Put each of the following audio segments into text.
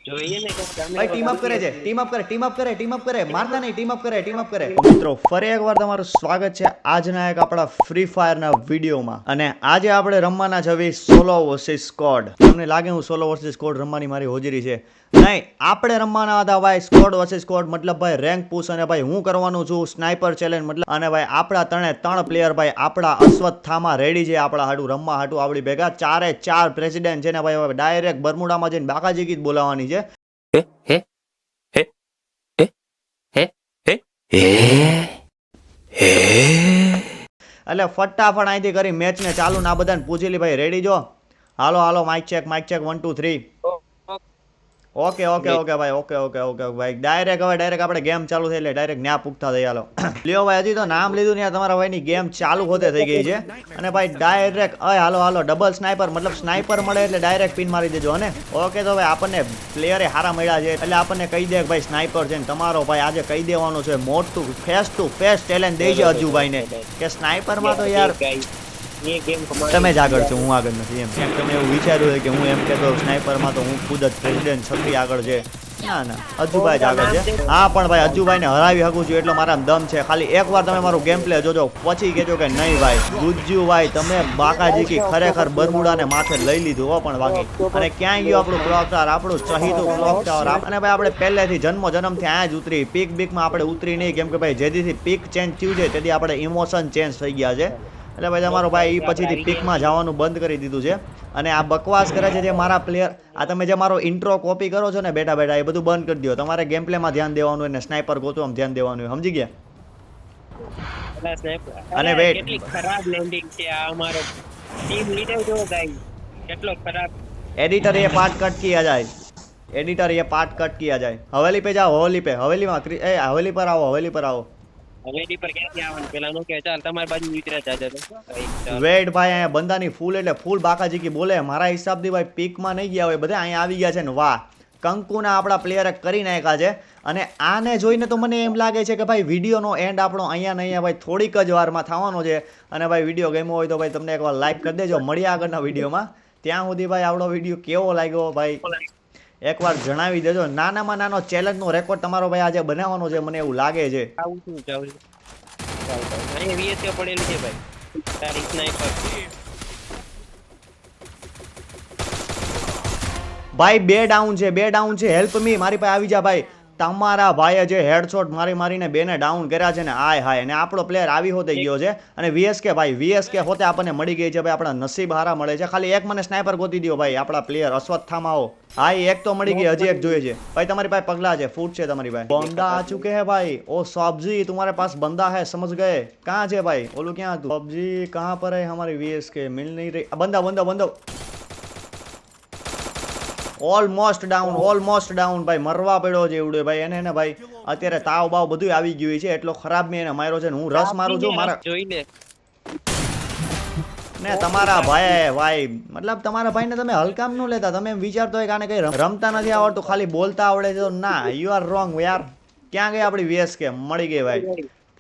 ભાઈ team up કરે મારતા નહીં, ટીમ અપ કરે મિત્રો. ફરી એકવાર તમારું સ્વાગત છે આજના એક આપણા ફ્રી ફાયર ના વિડીયોમાં. અને આજે આપણે રમવાના છે સોલો વર્સિસ સ્કોડ. તમને લાગે હું સોલો વર્સિસ સ્કોડ રમવાની મારી હોજરી છે? નહીં, આપણે રમવાના હતા ભાઈ સ્કોડ વર્સિસ સ્કોડ, મતલબ ભાઈ રેન્ક પુશ. અને ભાઈ હું કરવાનું છું સ્નાઈપર ચેલેન્જ, મતલબ. અને ભાઈ આપણા ત્રણ પ્લેયર ભાઈ આપણા અશ્વત્થામાં રેડી છે આપણા હાટું રમવા હાટું. આપણી ભેગા 4 પ્રેસિડેન્ટ છે ને ભાઈ ડાયરેક્ટ બરમુડામાં જઈને બાકાજી ગીત બોલાવવાની છે. એટલે ફટાફટ અહીંથી કરી મેચ ને ચાલુ. ના બધાને પૂછી લી ભાઈ રેડી જો. હાલો માઇક ચેક 1 2 3. ઓકે ભાઈ ઓકે ભાઈ ડાયરેક્ટ આપણે ગેમ ચાલુ થઈ એટલે ડાયરેક્ટ ન્યા પૂગતા થઈ. હાલો લ્યો ભાઈ, હજી તો નામ લીધું ને તમારા ભાઈની ગેમ ચાલુ હોતે થઈ ગઈ છે. અને ભાઈ ડાયરેક્ટ હાલો ડબલ સ્નાઈપર, મતલબ સ્નાઈપર મળે એટલે ડાયરેક્ટ પિન મારી દેજો. અને ઓકે તો ભાઈ આપણને પ્લેયરે હારા મળ્યા છે એટલે આપણને કહી દે કે ભાઈ સ્નાઈપર છે ને તમારો ભાઈ આજે કહી દેવાનું છે મોટું ફેસ ટુ ફેસ ચેલેન્જ દે છે અજુભાઈને કે સ્નાઈપરમાં તો યાર તમે જ આગળ છો, હું આગળ નથી. એમ તમે એવું વિચાર્યું હોય કે હું એમ કહેતો સ્નાઈપરમાં તો હું ખુદ જ પ્રેસિડેન્ટ છત્રી આગળ છે? ના અજુભાઈ જ આગળ છે. હા પણ ભાઈ અજુભાઈને હરાવી શકું છું એટલો મારા દમ છે. ખાલી એકવાર તમે મારું ગેમ પ્લે જોજો પછી કહેજો કે નહીં ભાઈ ગુજ્જુભાઈ તમે બાકાજી કી ખરેખર બરમુડાને માથે લઈ લીધું હો. પણ બાકી અને ક્યાંય ગયું આપણું ક્લોક ટાવર, આપણું ચહીતું ક્લોક ટાવર. અને ભાઈ આપણે પહેલેથી જન્મથી અહીંયા જ ઉતરી, પીકમાં આપણે ઉતરી નહીં, કેમ કે ભાઈ જેથી પીક ચેન્જ થયું છે તેથી આપણે ઇમોશન ચેન્જ થઈ ગયા છે. એટલે ભાઈ તમારો ભાઈ એ પછીથી પીકમાં જવાનું બંધ કરી દીધું છે. અને આ બકવાસ કરે છે જે મારા પ્લેયર, આ તમે જે મારો ઇન્ટ્રો કોપી કરો છો ને બેઠા એ બધું બંધ કરી દો. તમારે ગેમ પ્લેમાં ધ્યાન દેવાનું હોય ને સ્નાઈપર ગોતવામાં ધ્યાન દેવાનું હોય, સમજી ગયા? અને વેટ, કેટલી ખરાબ લેન્ડિંગ છે આ અમારો ટીમ લીડર જો ગાઈસ કેટલો ખરાબ. एडिटर ये पार्ट कट किया जाए, एडिटर ये पार्ट कट किया जाए. हवेली पे जाओ, हवेलीમાં हवेली पर आओ, हवेली पर आओ. હવેલી પર ક્યાંથી આવવાનું પેલા નો કે ચાલ તમારી બાજુ ઉતર્યા જાજે. વેટ ભાઈ અહીંયા બંદાની ફૂલ એટલે ફૂલ બાકાજી કી બોલે. મારા હિસાબથી ભાઈ પીકમાં નહીં ગયા હોય બધા અહીંયા આવી ગયા છે ને. વાહ, કંકુના આપણા પ્લેયરે કરી નાખ્યા છે. અને આને જોઈને તો મને એમ લાગે છે કે ભાઈ વિડીયોનો એન્ડ આપણો અહીંયા ને અહીંયા ભાઈ થોડીક જ વારમાં થવાનો છે. અને ભાઈ વિડીયો ગમ્યો હોય તો ભાઈ તમને એકવાર લાઈક કરી દેજો. મળ્યા આગળના વિડીયોમાં. ત્યાં સુધી ભાઈ આપણો વિડીયો કેવો લાગ્યો ભાઈ એકવાર જણાવી દેજો. નાનામાં નાનો ચેલેન્જનો રેકોર્ડ તમારો ભાઈ આજે બનાવવાનો છે મને એવું લાગે છે. અહીંયા વીએસકે પડેલું છે ભાઈ તારી સ્નાઈપર. ભાઈ બે ડાઉન છે, હેલ્પ મી, મારી પાસે આવી જા ભાઈ. તમારા ભાઈએ જે હેડશોટ મારીને બેને ડાઉન કર્યા છે ને, હાય. અને આપણો પ્લેયર આવી હોતે ગયો છે. અને વીએસકે હોતે આપણને મળી ગઈ છે ભાઈ. આપણા નસીબ હારા મળે છે. ખાલી એક મને સ્નાઈપર ગોતી દો ભાઈ, આપણા પ્લેયર અશ્વત્થામાં આવો. હા એક તો મળી ગઈ, હજી એક જોઈએ છે ભાઈ. તમારી પાસે પગલા છે, ફૂટ છે તમારી પાસે. બંદા આ ચુકે હે ભાઈ. ઓ સબ્જી तुम्हारे पास बंदा है, समझ गए? कहाँ છે ભાઈ? ઓલું ક્યાં હતું? સબ્જી कहाँ पर है हमारी वीएसके? मिल नहीं रही. બંદા ઓલમોસ્ટ ડાઉન ભાઈ. મરવા પડ્યો છે એવડે ભાઈ. એને ભાઈ અત્યારે તાવ બાવ બધું આવી ગયું છે. એટલો ખરાબ મેં એને માર્યો છે ને હું રસ મારું છું મારા જોઈને ને. તમારા ભાઈ મતલબ તમારા ભાઈને તમે હલકામ ન લેતા. તમે એમ વિચારતો હોય કે આને કઈ રમતા નથી આવડતું, ખાલી બોલતા આવડે છે. ના, યુ આર રોંગ યાર. ક્યાં ગઈ આપણી વીએસકે? મળી ગઈ ભાઈ.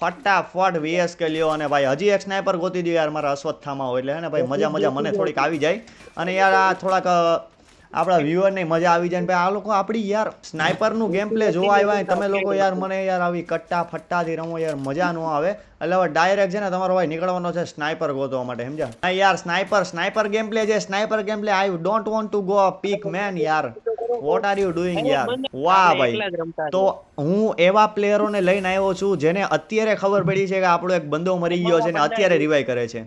ફટાફટ વીએસકે લ્યો. અને ભાઈ હજી એક સ્નાઈપર ગોતી દો યાર મારા અશ્વત્થામાં હોય એટલે. હે ને ભાઈ મજા મને થોડીક આવી જાય. અને યાર આ થોડાક આપણા વ્યુઅરને મજા આવી જાય. ભાઈ આ લોકો આપણી યાર સ્નાઈપરનું ગેમ પ્લે જોવા આવ્યા તમે લોકો યાર. મને યાર આવી કટ્ટા ફટ્ટાથી રમો યાર મજા ન આવે. એટલે હવે ડાયરેક્ટ છે ને તમારો ભાઈ નીકળવાનો છે સ્નાઈપર ગોતવા માટે, સમજ્યા? હા યાર સ્નાઈપર ગેમ પ્લે છે. Sniper game play. I don't want to go peak man યાર. વોટ આર યુ ડુઈંગ યાર? વાહ ભાઈ. તો હું એવા પ્લેયરોને લઈને આવ્યો છું જેને અત્યારે ખબર પડી છે કે આપણો એક બંદો મરી ગયો છે ને અત્યારે રિવાઇવ કરે છે.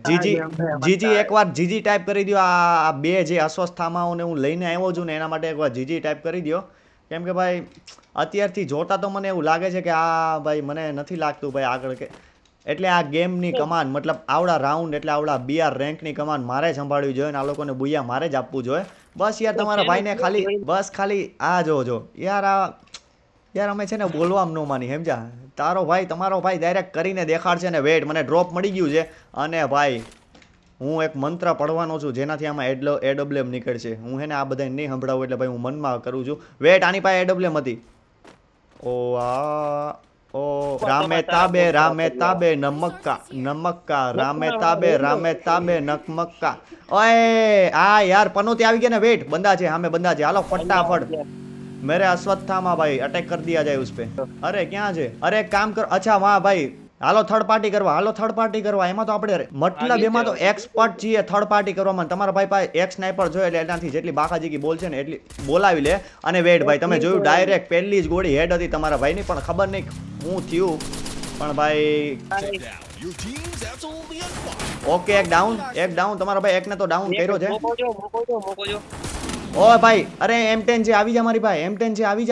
જીજી એકવાર જીજી ટાઈપ કરી દો. આ બે જે અસ્વસ્થામાં હું લઈને આવ્યો છું ને એના માટે એકવાર જીજી ટાઈપ કરી દો. કેમ કે ભાઈ અત્યારથી જોતા તો મને એવું લાગે છે કે આ ભાઈ મને નથી લાગતું ભાઈ આગળ કે એટલે આ ગેમની કમાન, મતલબ આવડા રાઉન્ડ એટલે આવડા બીઆર રેન્કની કમાન મારે સંભાળવી જોઈએ ને આ લોકોને બુયા મારે જ આપવું જોઈએ. બસ યાર તમારા ભાઈને ખાલી આ જોજો યાર અમે છે ને બોલવામાં ન માની, સમજ્યા? તમારો ભાઈ ડાયરેક્ટ કરીને દેખાડશે ને. વેટ, મને ડ્રોપ મળી ગયું છે. અને ભાઈ હું એક મંત્ર પડવાનો છું જેનાથી આમાં એડબ્લ્યુએમ નીકળશે. હું હે ને આ બધા નહીં સંભળાવું એટલે ભાઈ હું મનમાં કરું છું. વેટ, આની પાસે એડબ્લ્યુએમ હતી. ઓ રામે તાબે નમક્કા રામે તાબે નકમક્કા. ઓય આ યાર પનોતી આવી ગયા ને. વેટ, બંદા છે સામે, બંદા છે. હાલો ફટાફટ मेरे अश्वत्थामा भाई अटैक कर दिया जाए उस पे अरे ક્યાં છે અરે એક કામ કર અચ્છા વાહ ભાઈ હાલો થર્ડ પાર્ટી કરવા એમાં તો આપણે મતલબ એમાં તો એક્સપર્ટ છીએ થર્ડ પાર્ટી કરવામાં તમારા ભાઈ પાસે એક સ્નાઈપર જોઈએ એટલે એનાથી જેટલી બાકાજીકી બોલ છે ને એટલી બોલાવી લે અને વેટ ભાઈ તમે જોયું ડાયરેક્ટ પહેલી જ ગોળી હેડ હતી તમારા ભાઈની પણ ખબર નહીં હું થયું પણ ભાઈ ઓકે એક ડાઉન તમારા ભાઈ એકને તો ડાઉન કર્યો છે મોકો જો ઓય ભાઈ અરે M10 છે આવી જા મારી ભાઈ M10 છે આવી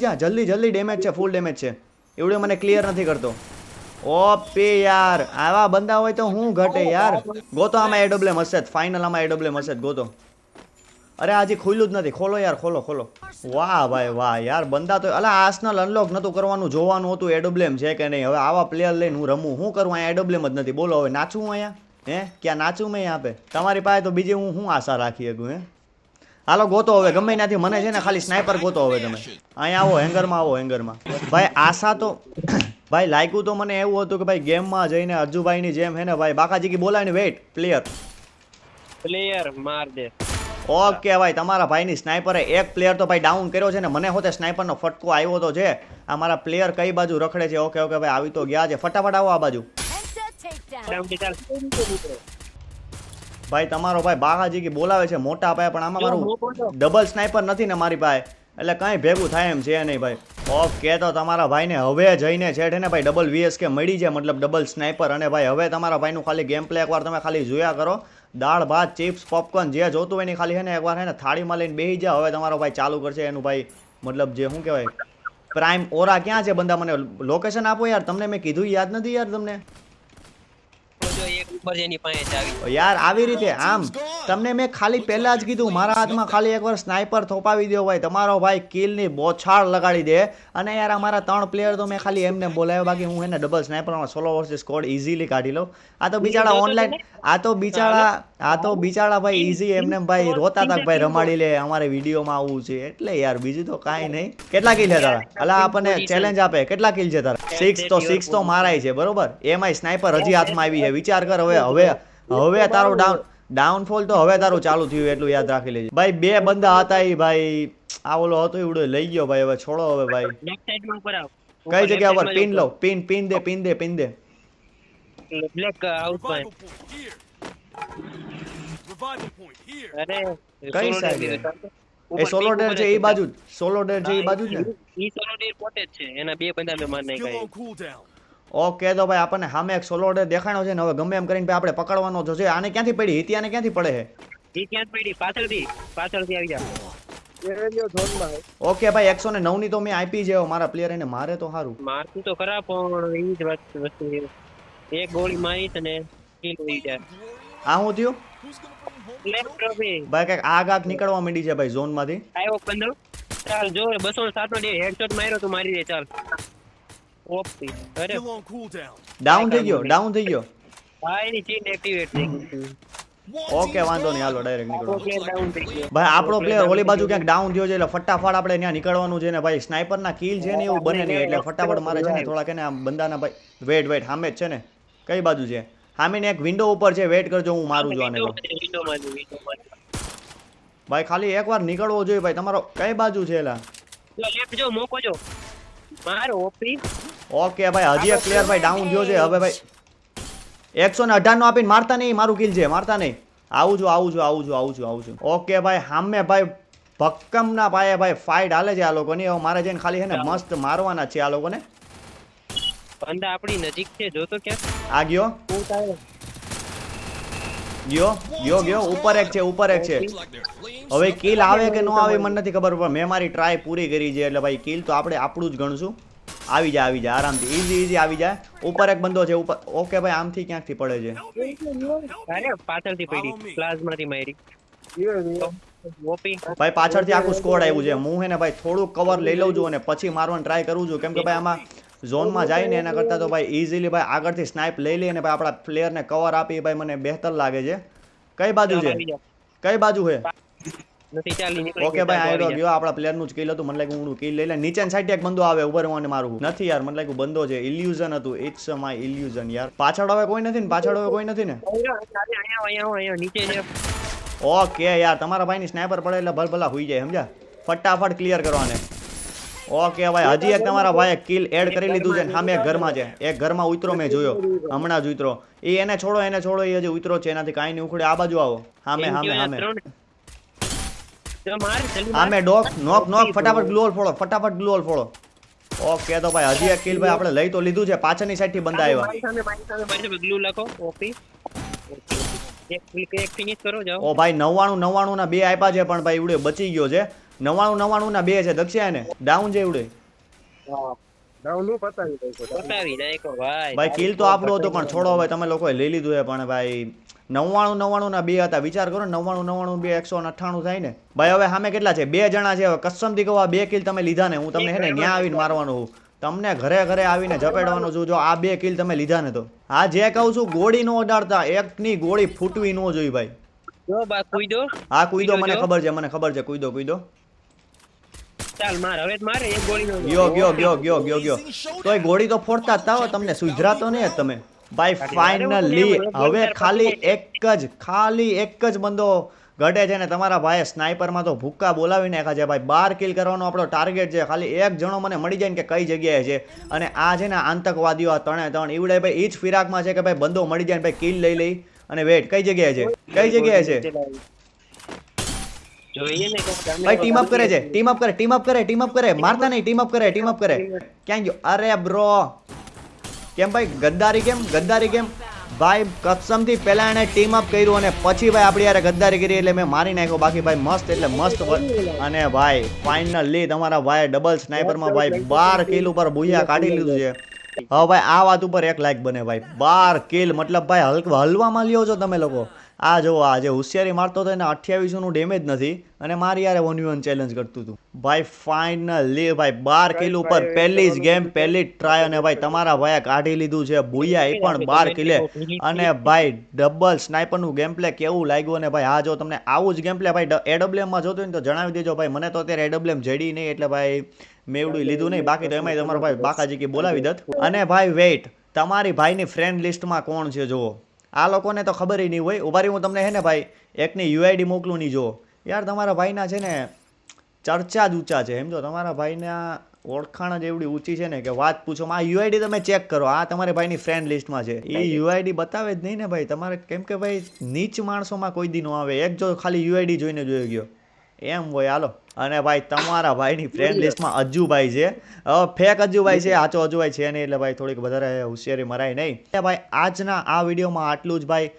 જા જલ્દી ડેમેજ છે ફૂલ ડેમેજ છે એવડે મને ક્લિયર નથી કરતો ઓપે યાર આવા બંદા હોય તો હું ઘટે યાર ગોતો આમાં AWM હશે ફાઇનલ આમાં AWM હશે ગોતો અરે હજી ખુલ્લું જ નથી ખોલો યાર ખોલો વાહ ભાઈ વાહ યાર બંદા તો અલા આર્સેનલ અનલોક નતું કરવાનું જોવાનું હતું AWM છે કે નહીં હવે આવા પ્લેયર લઈને હું રમું શું કરું અહીંયા AWM જ નથી બોલો હવે નાચું અહીંયા ક્યાં નાચું મેં यहाँ पे તમારી પાસે તો બીજી હું આશા રાખી શકું હાલો ગોતો હવે ગમે ત્યાંથી મને છે ને ખાલી સ્નાઈપર ગોતો હવે તમે અહીંયા આવો હેંગરમાં ભાઈ આશા તો ભાઈ લાગ્યું તો મને એવું હતું કે ભાઈ ગેમમાં જઈને અર્જુભાઈની જેમ હે ને ભાઈ બાકાજીકી બોલાય ને વેટ પ્લેયર માર દે ઓકે ભાઈ તમારા ભાઈની સ્નાઈપરે એક પ્લેયર તો ભાઈ ડાઉન કર્યો છે ને મને હોતે સ્નાઈપરનો ફટકો આવ્યો તો છે આ મારા પ્લેયર કઈ બાજુ રખડે છે ઓકે ભાઈ આવી તો ગયા છે ફટાફટ આવો આ બાજુ ભાઈ તમારો ભાઈ બાકાજીકી બોલાવે છે મોટા પાયે પણ આમાં મારું ડબલ સ્નાઈપર નથી ને મારી પાસે એટલે કઈ ભેગું થાય એમ છે નહીં ભાઈ ઓકે તો તમારા ભાઈને હવે જઈને છે ને ભાઈ ડબલ VSK મળી જાય મતલબ ડબલ સ્નાઈપર અને ભાઈ હવે તમારા ભાઈનું ખાલી ગેમ પ્લે એકવાર તમે ખાલી જોયા કરો દાળ ભાત ચિપ્સ પોપકોર્ન જે જોતું હોય ને ખાલી છે ને એકવાર છે ને થાળીમાં લઈને બેસી જાય હવે તમારો ભાઈ ચાલુ કરશે એનું ભાઈ મતલબ જે શું કહેવાય પ્રાઇમ ઓરા ક્યાં છે બંદા મને લોકેશન આપો યાર તમને મેં કીધું યાદ નથી યાર તમને યાર આવી રીતે આમ તમને મેં ખાલી પહેલા જ કીધું મારા હાથમાં ખાલી એકવાર સ્નાઈપર થોપાવી દો ભાઈ તમારો ભાઈ કિલની બોછાળ લગાડી દે અને યાર અમારા 3 પ્લેયર તો મેં ખાલી એમને બોલાવ્યો બાકી હું એને ડબલ સ્નાઈપરમાં સોલો વર્સિસ સ્કોડ ઈઝીલી કાઢી લઉં આ તો બિચારા ઓનલાઈન આ તો બિચારા ભાઈ ઈઝી એમને ભાઈ રોતા તક ભાઈ રમાડી લે અમારે વિડીયોમાં આવવું છે એટલે યાર બીજું તો કાંઈ નહીં કેટલા કિલ છે તારા અલા આપણને ચેલેન્જ આપે કેટલા કિલ છે તારા 6 તો મારાય છે બરોબર એમાંય સ્નાઈપર હજી હાથમાં આવી છે વિચાર કર હવે તારું ડાઉનફોલ તો હવે તારું ચાલુ થયું એટલું યાદ રાખી લેજે ભાઈ બે બંદા હતા એ ભાઈ આ ઓલો હતો એવડો લઈ ગયો ભાઈ હવે છોડો હવે ભાઈ કઈ જગ્યા પર પિન લો પિન દે બ્લેક આઉટ પર અરે કઈ સાઈડ એ સોલોડર છે એ બાજુ જ ને ઈ સોલોડર પોતે જ છે એના બે બંદા મે માર નાખ્યા ઓકે તો ભાઈ આપણને સામે એક સોલોડર દેખાણો છે ને હવે ગમે એમ કરીને આપણે પકડવાનો છે આને ક્યાંથી પડી હિતિયાને ક્યાંથી પડે છે ઈ ક્યાં પડી પાછળથી આવી જા ઓકે ભાઈ 109 ની તો મેં આપી છે મારા પ્લેયર એને મારે તો સારું મારતું તો ખરા પણ ઈ જ વસ્તુ એક ગોળી મારી તને કિલ થઈ જાય આ હું થયું લેફ્ટ રોબી ભાઈ કઈક આગ નીકળવા માંડી છે ભાઈ ઝોન માંથી આવ્યો બંદો ચાલ જો 207 નો હેડશોટ માર્યો તો મારી દે ચાલ ઓપી અરે ડાઉન થઈ ગયો હા એની ચેન એક્ટિવેટ થઈ ગઈ ઓકે વાંધો નહીં હાલો ડાયરેક્ટ નીકળો ભાઈ આપણો પ્લેયર ઓલી બાજુ ક્યાંક ડાઉન થયો છે એટલે ફટાફટ આપણે ત્યાં નીકળવાનું છે ને ભાઈ સ્નાઈપર ના કિલ છે ને એવું બને નહીં એટલે ફટાફટ મારે છે ને થોડા કે ને આ બંદાના ભાઈ વેટ સામે જ છે ને કઈ બાજુ છે સામે ને એક વિન્ડો ઉપર છે વેટ કરજો હું મારું જો આને ભાઈ ખાલી એકવાર નીકળવો જોઈએ ભાઈ તમારો કઈ બાજુ છે એલા લેફ્ટ જો મોકો જો મારો ઓપી ઓકે ભાઈ હજી એક પ્લેયર ભાઈ ડાઉન થયો છે હવે ભાઈ 118 નો આપીને મારતા નહીં મારું કિલ છે મારતા નહીં આવું છું ઓકે ભાઈ સામે ભાઈ ભક્કમના પાયે ભાઈ ફાઇટ હાલે છે આ લોકોની હવે મારે જઈને ખાલી છે ને મસ્ત મારવાના છે આ લોકોને બંદા આપણી નજીક છે જોતો ક્યાં આ ગયો ઉપર એક છે હવે કિલ આવે કે ન આવે મને નથી ખબર પણ મેં મારી ટ્રાય પૂરી કરી છે એટલે ભાઈ કિલ તો આપણે આપણું જ ગણશું આવી જાય આરામથી ઈઝી આવી જાય ઉપર એક બંદો છે ઉપર ઓકે ભાઈ આમથી ક્યાંકથી પડે છે અરે પાછળથી પડી પ્લાઝમાથી મારી ઓપી ભાઈ પાછળથી આખું સ્કોડ આવ્યું છે હું હે ને ભાઈ થોડું કવર લઈ લઉં છું અને પછી મારવાનું ટ્રાય કરું છું કેમ કે ભાઈ આમાં ઝોનમાં જાય ને એના કરતાં તો ભાઈ ઈઝીલી ભાઈ આગળથી સ્નાઇપ લઈ લઈએ ને ભાઈ આપણા પ્લેયરને કવર આપી ભાઈ મને બહેતર લાગે છે કઈ બાજુ છે નથી ચાલી ઓકે ભાઈ આયરો ગયો આપણા પ્લેયર નું જ કિલ હતું મને લાગ્યું હું કિલ લઈ લે નીચે સાઈડ એક બંદો આવે ઉપર હું મારું નથી યાર મને લાગ્યું બંદો છે ઇલ્યુઝન હતું ઇટ્સ માય ઇલ્યુઝન યાર પાછળ હવે કોઈ નથી ને અહીંયા નીચે છે ઓકે યાર તમારા ભાઈની સ્નાઈપર પડે એટલે ભલભલા હોઈ જાય સમજ્યા ફટાફટ ક્લિયર કરવાને ઓકે ભાઈ, હજી એક તમારા ભાઈએ કિલ એડ કરી લીધું છે ને સામે એક ઘરમાં છે. એક ઘરમાં ઉતરો મેં જોયો હમણાં જ ઉતરો. એને છોડો એ હજી ઉતરો છે, એનાથી કાંઈ નહીં ઉખડે. આ બાજુ આવો, સામે એમ સામે કયો સામે ત્રણ. તો માર જલ્દી માર. સામે ડોક નોક નોક, ફટાફટ ગ્લોલ ફોડો, ફટાફટ ગ્લોલ ફોડો. ઓકે તો ભાઈ હજી એક કિલ ભાઈ આપણે લઈ તો લીધું છે. પાછળની સાઈડ થી બંદા આવ્યા. મારી સામે ગ્લુ લખો. ઓપી. એક ફિનિશ કરો જાઓ. ઓ ભાઈ 99 ના 2 આપ્યા છે, પણ ભાઈ ઉડે બચી ગયો છે. 99 ના 2 છે. દક્ષિયા ને ડાઉન છે ઉડે. બતાવી નાખો ભાઈ. ભાઈ કિલ તો આપણો હતો, પણ છોડો હવે, તમે લોકોએ લઈ લીધું છે. પણ ભાઈ 99 ના 2 હતા. વિચાર કરો 99 2 198 થાય ને ભાઈ. હવે સામે કેટલા છે? 2 જણા છે. હવે કસમથી કહો, આ 2 કિલ તમે લીધા ને, હું તમને હે ને ન્યા આવીને મારવાનો હું. તમને ઘરે ઘરે આવીને ઝપેડવાનો છું જો આ 2 કિલ તમે લીધા ને તો. આ જે કહું છું, ગોળી નો અડાડતા, એકની ગોળી ફૂટવી ન જોઈ ભાઈ. જો બા કૂદો. હા કૂદો, મને ખબર છે, મને ખબર છે. કૂદો કૂદો. ચાલ માર, હવે જ મારે. એક ગોળી નો ગયો. તોય ગોળી તો ફોડતા જ તાવો, તમને સુધરાતો નહીં જ તમે. ભાઈ ફાઇનલી હવે ખાલી એક જ બંદો ઘટે છે ને તમારા ભાઈએ સ્નાઈપરમાં તો ભૂક્કા બોલાવી નાખ્યા છે ભાઈ. 12 કિલ કરવાનો આપણો ટાર્ગેટ છે. ખાલી એક જણો મને મળી જાય ને કે કઈ જગ્યાએ છે. અને આ છે ને આતંકવાદીઓ આ ત્રણ ઈવડે ભાઈ એ જ ફિરાકમાં છે કે ભાઈ બંદો મળી જાય ને ભાઈ કિલ લઈ લઈ. અને વેટ, કઈ જગ્યાએ છે? કઈ જગ્યાએ છે? જોઈએ ને કે ભાઈ ટીમ અપ કરે છે, ટીમ અપ કરે. મારતા નહીં, ટીમ અપ કરે. ક્યાં ગયો? અરે બ્રો, કેમ ભાઈ ગદ્દારી કેમ ભાઈ? કસમથી પહેલા એને ટીમ અપ કર્યું અને પછી ભાઈ આપણી યાર ગદ્દારી કરી એટલે મેં મારી નાખ્યો. બાકી ભાઈ મસ્ત એટલે મસ્ત. અને ભાઈ ફાઇનલી તમારા ભાઈ ડબલ સ્નાઈપરમાં ભાઈ 12 કિલ ઉપર બુયા કાઢી લીધું છે. હવે ભાઈ આ વાત ઉપર 1 લાઈક બને ભાઈ. 12 કિલ મતલબ ભાઈ હલવામાં લ્યો છો તમે લોકો. આ જો આ જે હોશિયારી મારતો હતો એને 2800 નું ડેમેજ નથી અને મારી યાર 1v1 ચેલેન્જ કરતું હતું ભાઈ. ફાઇનલી ભાઈ 12 કિલ ઉપર પહેલી જ ગેમ, પહેલી જ ટ્રાય અને ભાઈ તમારા ભાઈએ કાઢી લીધું છે બુયા, એ પણ 12 કિલે. અને ભાઈ ડબલ સ્નાઈપર નું ગેમ પ્લે કેવું લાગ્યું? અને ભાઈ આ જો તમને આવું જ ગેમ પ્લે ભાઈ એડબ્લ્યુએમ માં જોતું હોય ને તો જણાવી દેજો ભાઈ. મને તો અત્યારે એડબ્લ્યુએમ જડી નહીં એટલે ભાઈ મેવડું લીધું નહીં. બાકી તો એમાંય તમારો ભાઈ બાકાજી કે બોલાવી દત. અને ભાઈ વેઇટ, તમારી ભાઈની ફ્રેન્ડ લિસ્ટમાં કોણ છે જુઓ. આ લોકોને તો ખબર નહીં હોય. ઉભારી હું તમને હે ને ભાઈ એકની યુઆઈડી મોકલું નહીં જો યાર. તમારા ભાઈના છે ને ચર્ચા જ ઊંચા છે સમજો. તમારા ભાઈના ઓળખાણ જ એવડી ઊંચી છે ને કે વાત પૂછો. આ યુઆઈડી તમે ચેક કરો, આ તમારી ભાઈની ફ્રેન્ડ લિસ્ટમાં છે. એ યુઆઈડી બતાવે જ નહીં ને ભાઈ તમારે, કેમ કે ભાઈ નીચ માણસોમાં કોઈ દી ન આવે. એક જો ખાલી યુઆઈડી જોઈને જોઈ ગયો એમ હોય. હાલો. અને ભાઈ તમારા ભાઈની ફ્રેન્ડ લિસ્ટમાં અજ્જુભાઈ છે. ફેક અજ્જુભાઈ છે, આચો અજ્જુભાઈ છે નહીં એટલે ભાઈ થોડીક વધારે હોશિયારી મરાય નહીં. ભાઈ આજના આ વિડીયોમાં આટલું જ ભાઈ.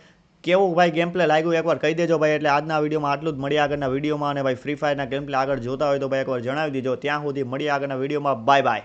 કેવું ભાઈ ગેમ પ્લે લાગ્યું એકવાર કહી દેજો ભાઈ. એટલે આજના વિડીયોમાં આટલું જ. મળીએ આગળના વિડીયોમાં. અને ભાઈ ફ્રી ફાયરના ગેમ પ્લે આગળ જોતા હોય તો ભાઈ એકવાર જણાવી દેજો. ત્યાં સુધી મળીએ આગળના વિડીયોમાં. Bye bye.